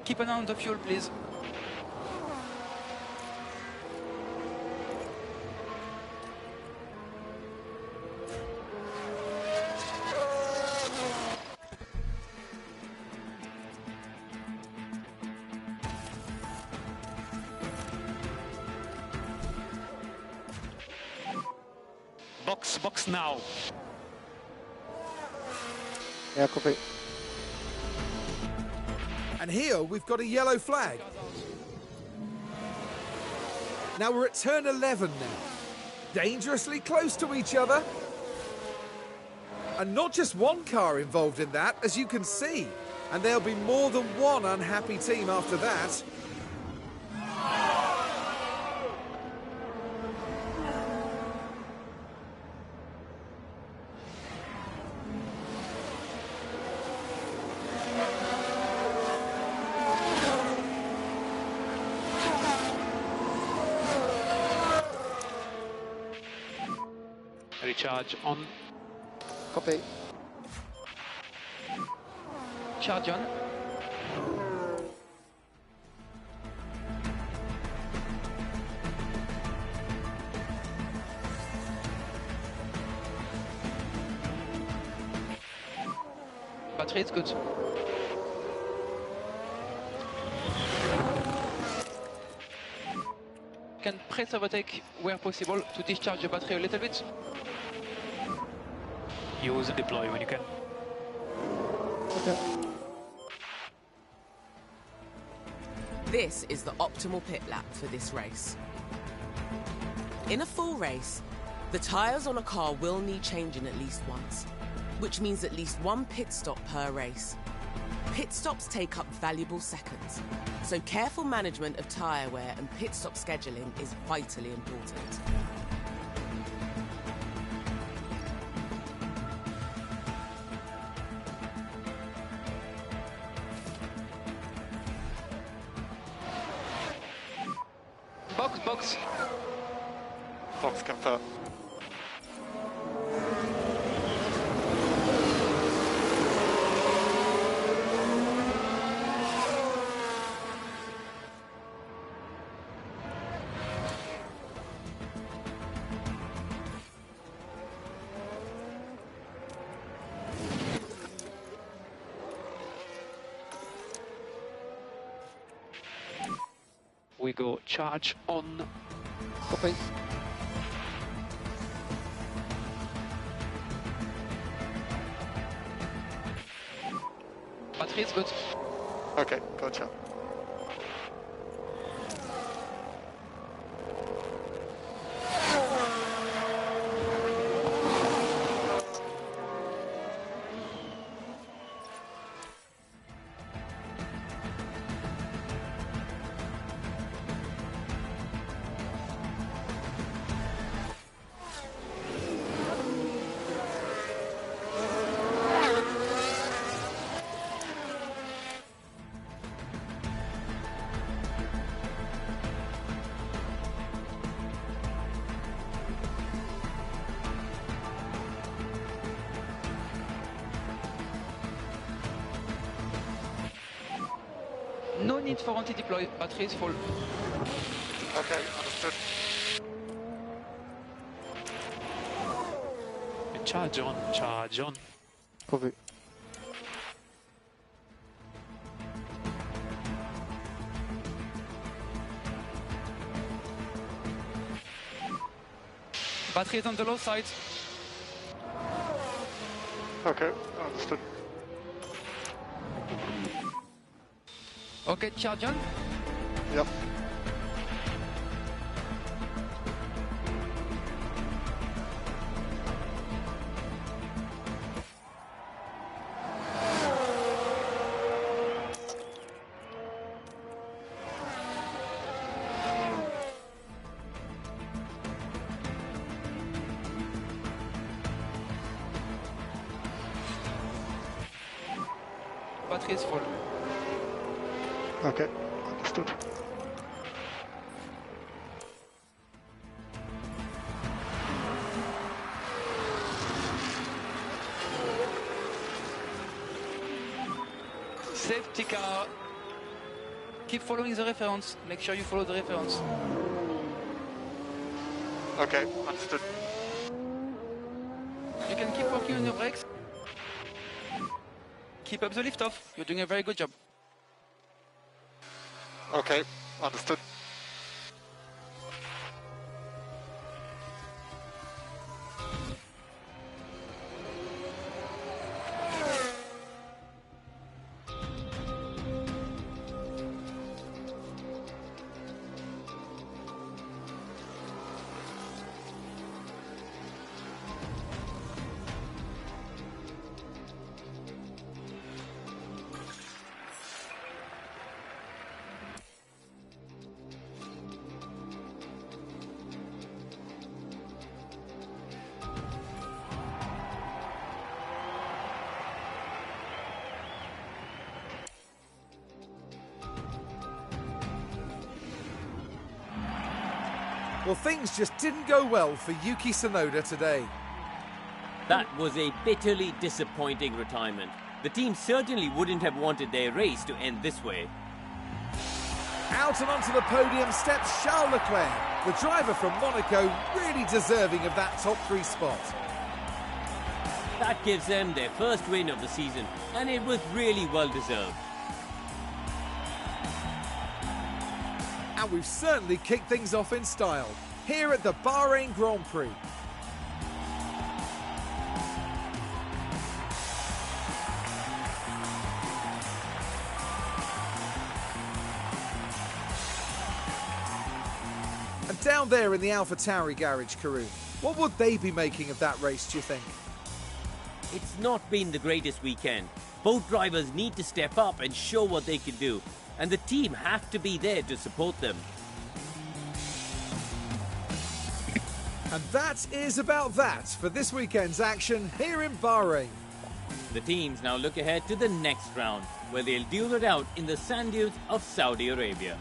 S7: Keep an eye on the fuel, please.
S6: Box now.
S8: Yeah, copy.
S1: And here we've got a yellow flag. Now we're at turn 11 now. Dangerously close to each other. And not just one car involved in that, as you can see. And there'll be more than one unhappy team after that.
S6: Recharge on.
S8: Copy.
S7: Charge on. Battery is good. Can press overtake where possible to discharge the battery a little bit.
S6: Use and deploy when you can.
S8: Okay.
S2: This is the optimal pit lap for this race. In a full race, the tyres on a car will need changing at least once, which means at least one pit stop per race. Pit stops take up valuable seconds, so careful management of tyre wear and pit stop scheduling is vitally important.
S7: Box.
S5: Box confirm.
S6: We go charge on.
S8: Copy.
S7: Battery is good.
S5: Okay, gotcha.
S7: No need for anti-deploy, battery is full.
S5: Okay, understood.
S6: Charge on.
S8: Copy.
S7: Battery is on the low side.
S5: Okay, understood.
S7: Okay, charge on.
S5: Yep.
S7: Battery is full.
S5: Okay, understood.
S7: Safety car Keep following the reference. Make sure you follow the reference.
S5: Okay, understood.
S7: You can keep working on your brakes. Keep up the lift off. You're doing a very good job.
S5: Okay, understood.
S1: Well, things just didn't go well for Yuki Tsunoda today.
S4: That was a bitterly disappointing retirement. The team certainly wouldn't have wanted their race to end this way.
S1: Out and onto the podium steps Charles Leclerc, the driver from Monaco, really deserving of that top 3 spot.
S4: That gives them their first win of the season, and it was really well deserved.
S1: And we've certainly kicked things off in style here at the Bahrain Grand Prix. And down there in the AlphaTauri garage, Karun, what would they be making of that race, do you think?
S4: It's not been the greatest weekend. Both drivers need to step up and show what they can do, and the team have to be there to support them.
S1: And that is about that for this weekend's action here in Bahrain.
S4: The teams now look ahead to the next round, where they'll duel it out in the sand dunes of Saudi Arabia.